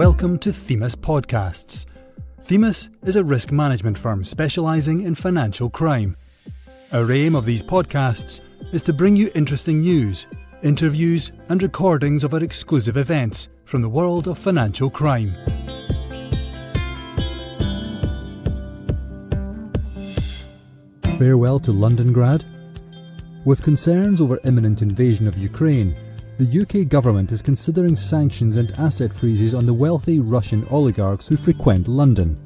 welcome to Themis Podcasts. Themis is a risk management firm specialising in financial crime. Our aim of these podcasts is to bring you interesting news, interviews and recordings of our exclusive events from the world of financial crime. Farewell to Londongrad. With concerns over imminent invasion of Ukraine, the UK government is considering sanctions and asset freezes on the wealthy Russian oligarchs who frequent London.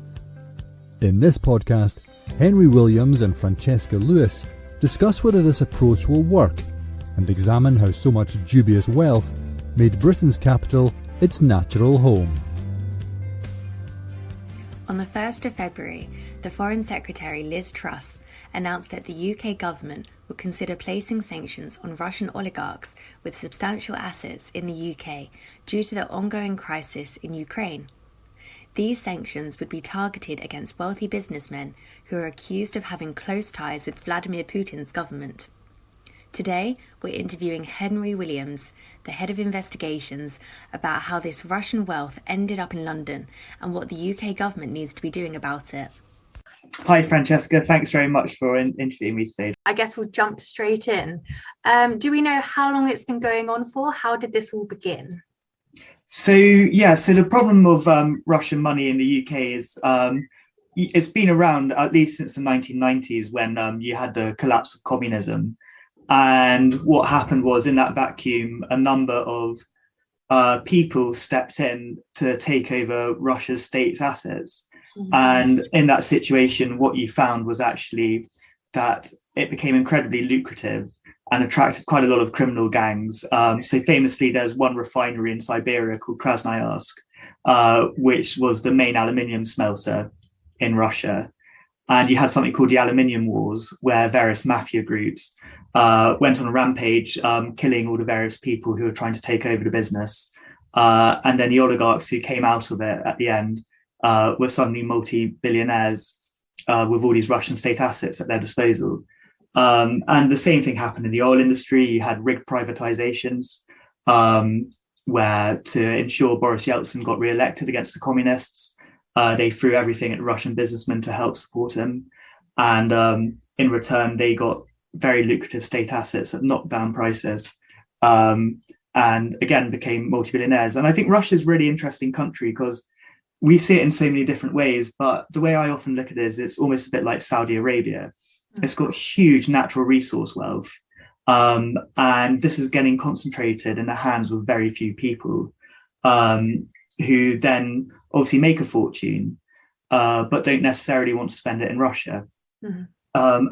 In this podcast, Henry Williams and Francesca Lewis discuss whether this approach will work and examine how so much dubious wealth made Britain's capital its natural home. On the 1st of February, the Foreign Secretary Liz Truss announced that the UK government would consider placing sanctions on Russian oligarchs with substantial assets in the UK due to the ongoing crisis in Ukraine. These sanctions would be targeted against wealthy businessmen who are accused of having close ties with Vladimir Putin's government. Today, we're interviewing Henry Williams, the head of investigations, about how this Russian wealth ended up in London and what the UK government needs to be doing about it. Hi, Francesca. Thanks very much for interviewing me today. I guess we'll jump straight in. Do we know how long it's been going on for? How did this all begin? So the problem of Russian money in the UK is it's been around at least since the 1990s when you had the collapse of communism. And what happened was, in that vacuum, a number of people stepped in to take over Russia's state's assets. Mm-hmm. And in that situation, what you found was actually that it became incredibly lucrative and attracted quite a lot of criminal gangs. So famously, there's one refinery in Siberia called Krasnoyarsk, which was the main aluminium smelter in Russia. And you had something called the Aluminium Wars, where various mafia groups went on a rampage, killing all the various people who were trying to take over the business. And then the oligarchs who came out of it at the end were suddenly multi-billionaires with all these Russian state assets at their disposal. And the same thing happened in the oil industry. You had rigged privatizations where, to ensure Boris Yeltsin got re-elected against the communists, they threw everything at Russian businessmen to help support him. And in return, they got very lucrative state assets at knockdown prices, and again became multi-billionaires. And I think Russia's a really interesting country because we see it in so many different ways, but the way I often look at it is it's almost a bit like Saudi Arabia. It's got huge natural resource wealth, and this is getting concentrated in the hands of very few people, who then obviously make a fortune, but don't necessarily want to spend it in Russia. Mm-hmm.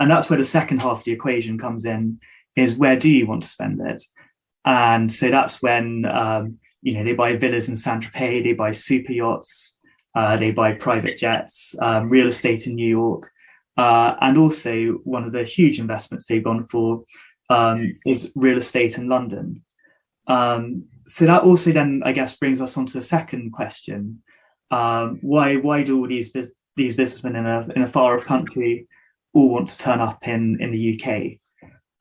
And that's where the second half of the equation comes in, is where do you want to spend it? And so that's when, they buy villas in Saint-Tropez, they buy super yachts, they buy private jets, real estate in New York. And also one of the huge investments they've gone for is real estate in London. So that also then, I guess, brings us on to the second question. Why do all these businessmen in a far off country all want to turn up in the UK?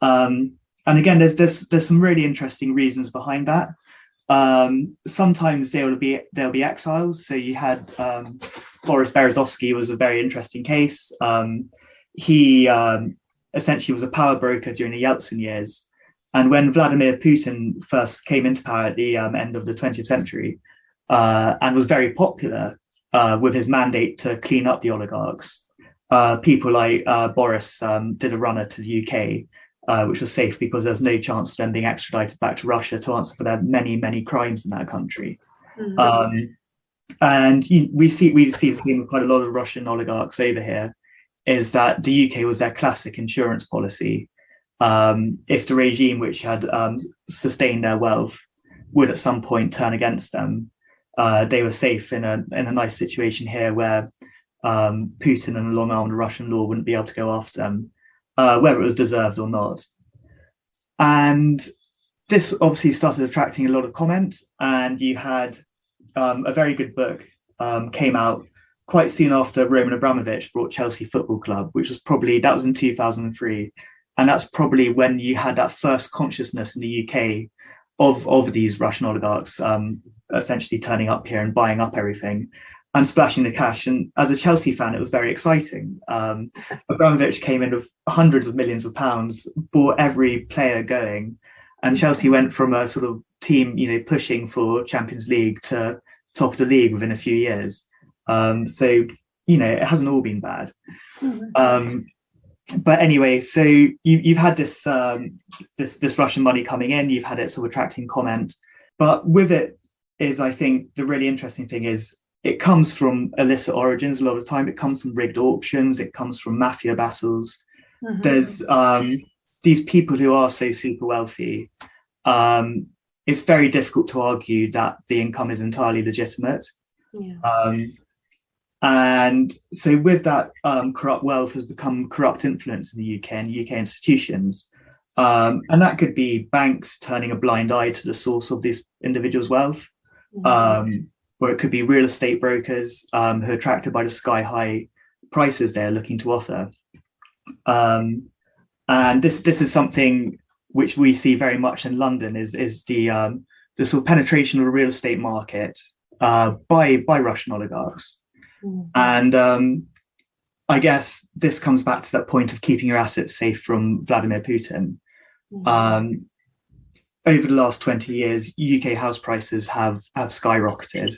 And again, there's some really interesting reasons behind that. Sometimes there'll be exiles. So you had Boris Berezovsky was a very interesting case. He essentially was a power broker during the Yeltsin years. And when Vladimir Putin first came into power at the end of the 20th century and was very popular with his mandate to clean up the oligarchs, people like Boris did a runner to the UK, which was safe because there's no chance of them being extradited back to Russia to answer for their many, many crimes in that country. Mm-hmm. And we see the theme with quite a lot of Russian oligarchs over here, is that the UK was their classic insurance policy. If the regime which had sustained their wealth would at some point turn against them, they were safe in a nice situation here where Putin and the long-armed Russian law wouldn't be able to go after them, whether it was deserved or not. And this obviously started attracting a lot of comment, and you had a very good book came out quite soon after Roman Abramovich bought Chelsea Football Club, which was that was in 2003. And that's probably when you had that first consciousness in the UK of these Russian oligarchs essentially turning up here and buying up everything and splashing the cash. And as a Chelsea fan, it was very exciting. Abramovich came in with hundreds of millions of pounds, bought every player going, and Chelsea went from a sort of team, pushing for Champions League to top of the league within a few years. So it hasn't all been bad. But anyway, so you've had this Russian money coming in, you've had it sort of attracting comment, but with it is, I think, the really interesting thing is it comes from illicit origins a lot of the time. It comes from rigged auctions, it comes from mafia battles. There's these people who are so super wealthy. It's very difficult to argue that the income is entirely legitimate. And so with that, corrupt wealth has become corrupt influence in the UK and UK institutions. And that could be banks turning a blind eye to the source of these individuals' wealth, or it could be real estate brokers who are attracted by the sky-high prices they're looking to offer. And this is something which we see very much in London, is the sort of penetration of the real estate market by Russian oligarchs. And I guess this comes back to that point of keeping your assets safe from Vladimir Putin. Over the last 20 years, UK house prices have skyrocketed,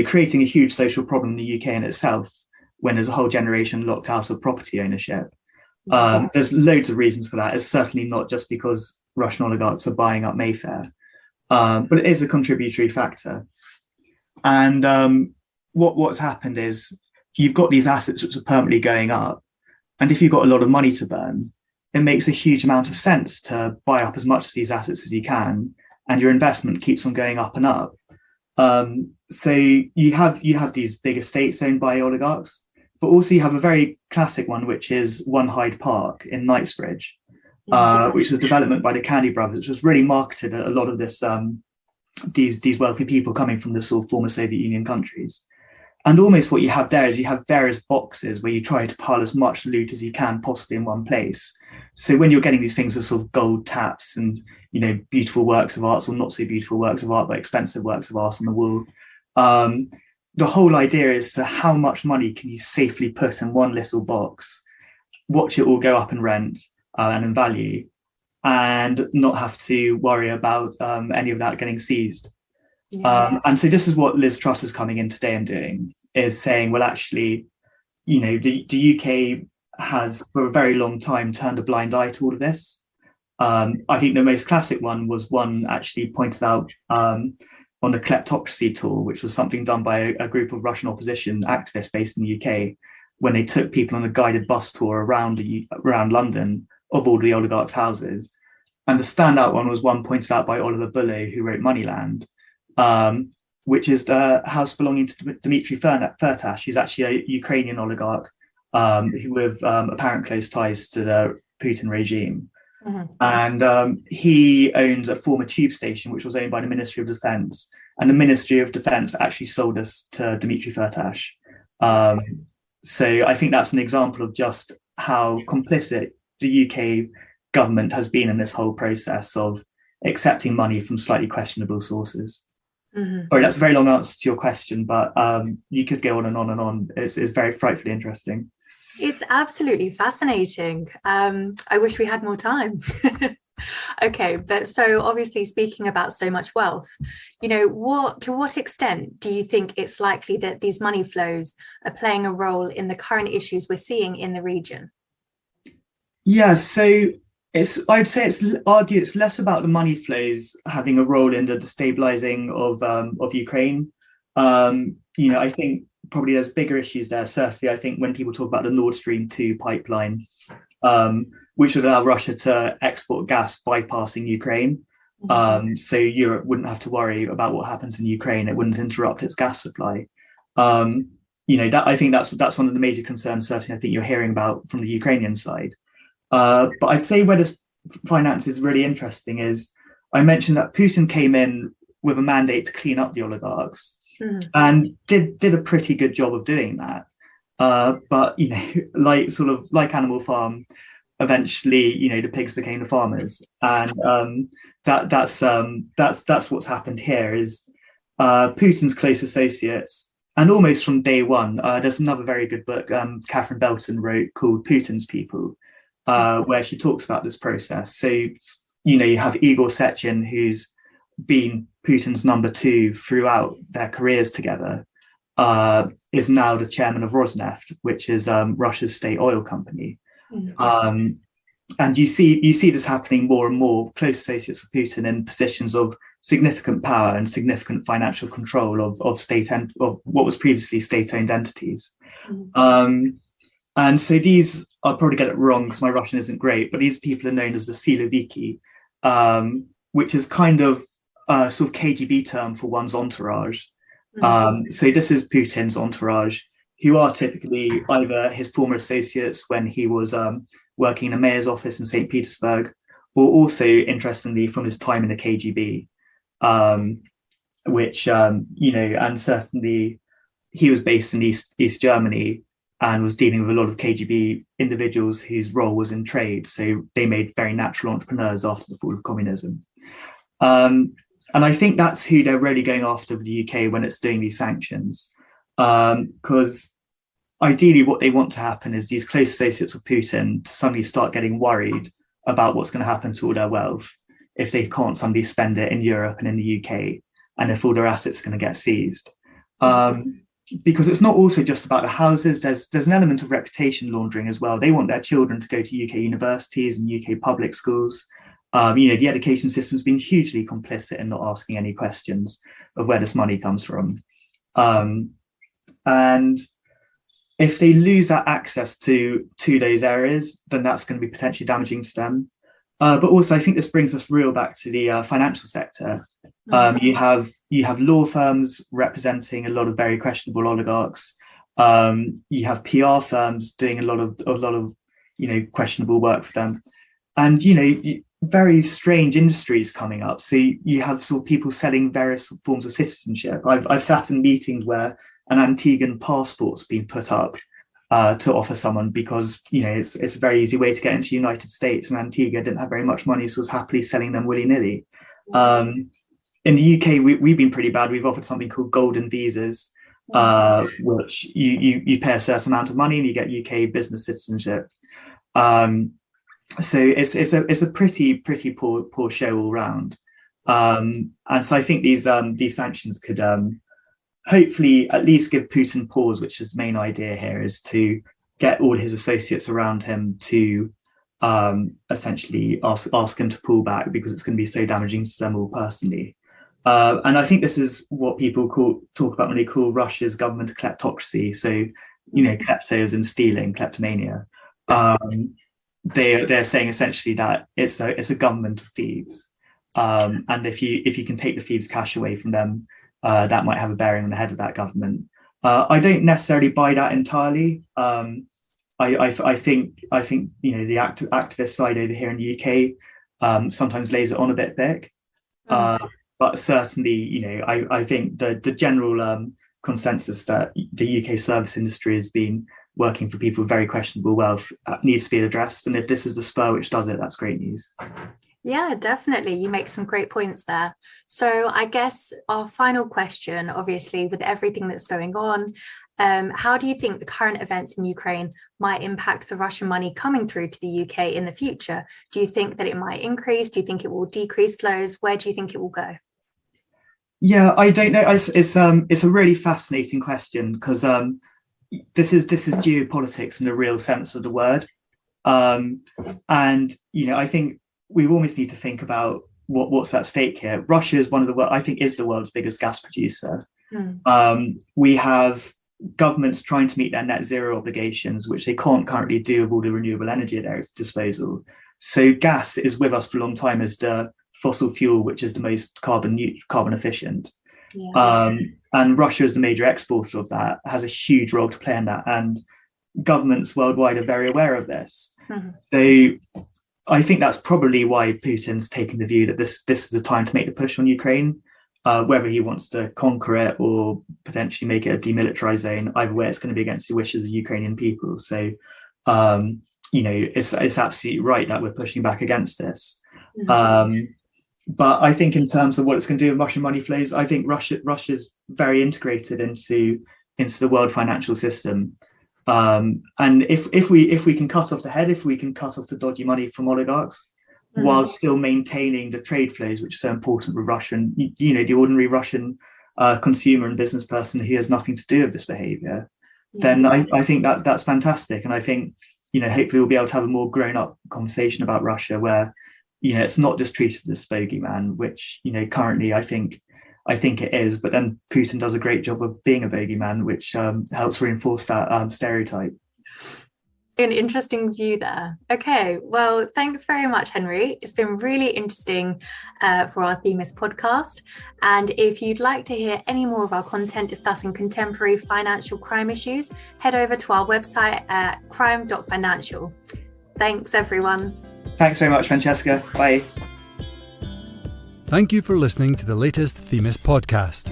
creating a huge social problem in the UK in itself, when there's a whole generation locked out of property ownership. There's loads of reasons for that. It's certainly not just because Russian oligarchs are buying up Mayfair, but it is a contributory factor. And what's happened is you've got these assets which are permanently going up, and if you've got a lot of money to burn, it makes a huge amount of sense to buy up as much of these assets as you can, and your investment keeps on going up and up. So you have these big estates owned by oligarchs, but also you have a very classic one, which is One Hyde Park in Knightsbridge, which was a development by the Candy Brothers, which was really marketed at a lot of this these wealthy people coming from the sort of former Soviet Union countries. And almost what you have there is you have various boxes where you try to pile as much loot as you can possibly in one place. So when you're getting these things with sort of gold taps and, beautiful works of art, or not so beautiful works of art, but expensive works of art on the wall, the whole idea is to how much money can you safely put in one little box, watch it all go up in rent and in value, and not have to worry about any of that getting seized. And so this is what Liz Truss is coming in today and doing, is saying, well, actually, the UK has for a very long time turned a blind eye to all of this. I think the most classic one was one actually pointed out on the kleptocracy tour, which was something done by a group of Russian opposition activists based in the UK, when they took people on a guided bus tour around London of all the oligarchs' houses. And the standout one was one pointed out by Oliver Bullough, who wrote Moneyland, which is the house belonging to Dmitry Firtash. He's actually a Ukrainian oligarch with apparent close ties to the Putin regime. And he owns a former tube station, which was owned by the Ministry of Defence. And the Ministry of Defence actually sold us to Dmitry Firtash. So I think that's an example of just how complicit the UK government has been in this whole process of accepting money from slightly questionable sources. Sorry, that's a very long answer to your question, but you could go on and on and on. It's very frightfully interesting. It's absolutely fascinating. I wish we had more time. Okay, but so obviously speaking about so much wealth, to what extent do you think it's likely that these money flows are playing a role in the current issues we're seeing in the region? Yeah, so I'd say it's less about the money flows having a role in the destabilizing of Ukraine. I think probably there's bigger issues there. Certainly, I think when people talk about the Nord Stream 2 pipeline, which would allow Russia to export gas bypassing Ukraine, so Europe wouldn't have to worry about what happens in Ukraine. It wouldn't interrupt its gas supply. That I think that's one of the major concerns. Certainly, I think you're hearing about from the Ukrainian side. But I'd say where this finance is really interesting is I mentioned that Putin came in with a mandate to clean up the oligarchs and did a pretty good job of doing that. But like Animal Farm, eventually the pigs became the farmers, and that's what's happened here is Putin's close associates, and almost from day one, there's another very good book Catherine Belton wrote called Putin's People, where she talks about this process. So, you have Igor Sechin, who's been Putin's number two throughout their careers together, is now the chairman of Rosneft, which is Russia's state oil company. And you see this happening more and more. Close associates of Putin in positions of significant power and significant financial control of state and of what was previously state-owned entities. And so these, I'll probably get it wrong because my Russian isn't great, but these people are known as the Siloviki, which is kind of a sort of KGB term for one's entourage. So this is Putin's entourage, who are typically either his former associates when he was working in a mayor's office in St. Petersburg, or also, interestingly, from his time in the KGB, which, and certainly he was based in East Germany and was dealing with a lot of KGB individuals whose role was in trade. So they made very natural entrepreneurs after the fall of communism. And I think that's who they're really going after with the UK when it's doing these sanctions, because ideally what they want to happen is these close associates of Putin to suddenly start getting worried about what's going to happen to all their wealth if they can't suddenly spend it in Europe and in the UK, and if all their assets are going to get seized. Because it's not also just about the houses, there's an element of reputation laundering as well. They want their children to go to UK universities and UK public schools. The education system's been hugely complicit in not asking any questions of where this money comes from. And if they lose that access to those areas, then that's going to be potentially damaging to them. But also, I think this brings us real back to the financial sector. You have law firms representing a lot of very questionable oligarchs. You have PR firms doing a lot of questionable work for them, and very strange industries coming up. So you have sort of people selling various forms of citizenship. I've sat in meetings where an Antiguan passport's been put up to offer someone because it's a very easy way to get into the United States, and Antigua didn't have very much money, so was happily selling them willy-nilly. In the UK, we've been pretty bad. We've offered something called golden visas, which you pay a certain amount of money and you get UK business citizenship. So it's a pretty poor show all round. And so I think these sanctions could hopefully at least give Putin pause, which is the main idea here, is to get all his associates around him to essentially ask him to pull back, because it's going to be so damaging to them all personally. And I think this is what people talk about when they call Russia's government a kleptocracy. So, kleptos and stealing, kleptomania. They're saying essentially that it's a government of thieves. And if you can take the thieves' cash away from them, that might have a bearing on the head of that government. I don't necessarily buy that entirely. I think the activist side over here in the UK sometimes lays it on a bit thick. But certainly, I think the general consensus that the UK service industry has been working for people with very questionable wealth needs to be addressed. And if this is the spur which does it, that's great news. Yeah, definitely. You make some great points there. So I guess our final question, obviously, with everything that's going on, how do you think the current events in Ukraine might impact the Russian money coming through to the UK in the future? Do you think that it might increase? Do you think it will decrease flows? Where do you think it will go? Yeah, I don't know. It's a really fascinating question, because this is geopolitics in the real sense of the word. And I think we almost need to think about what's at stake here. Russia is is the world's biggest gas producer. We have governments trying to meet their net zero obligations, which they can't currently do with all the renewable energy at their disposal. So gas is with us for a long time as the fossil fuel, which is the most carbon efficient. Yeah. And Russia is the major exporter of that, has a huge role to play in that. And governments worldwide are very aware of this. So I think that's probably why Putin's taken the view that this is the time to make the push on Ukraine, whether he wants to conquer it or potentially make it a demilitarized zone. Either way, it's going to be against the wishes of the Ukrainian people. So, it's absolutely right that we're pushing back against this. But I think in terms of what it's going to do with Russian money flows, I think Russia's very integrated into the world financial system. And if we can cut off the head, if we can cut off the dodgy money from oligarchs, while still maintaining the trade flows, which are so important with Russian, the ordinary Russian consumer and business person who has nothing to do with this behavior, then I think that's fantastic. And I think, hopefully we'll be able to have a more grown-up conversation about Russia where, it's not just treated as bogeyman, which, currently I think it is, but then Putin does a great job of being a bogeyman, which helps reinforce that stereotype. An interesting view there. Okay, well, thanks very much, Henry. It's been really interesting for our Themis podcast. And if you'd like to hear any more of our content discussing contemporary financial crime issues, head over to our website at crime.financial. Thanks, everyone. Thanks very much, Francesca. Bye. Thank you for listening to the latest Themis podcast.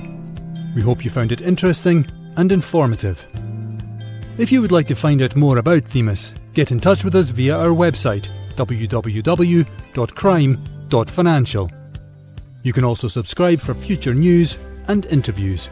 We hope you found it interesting and informative. If you would like to find out more about Themis, get in touch with us via our website, www.crime.financial. You can also subscribe for future news and interviews.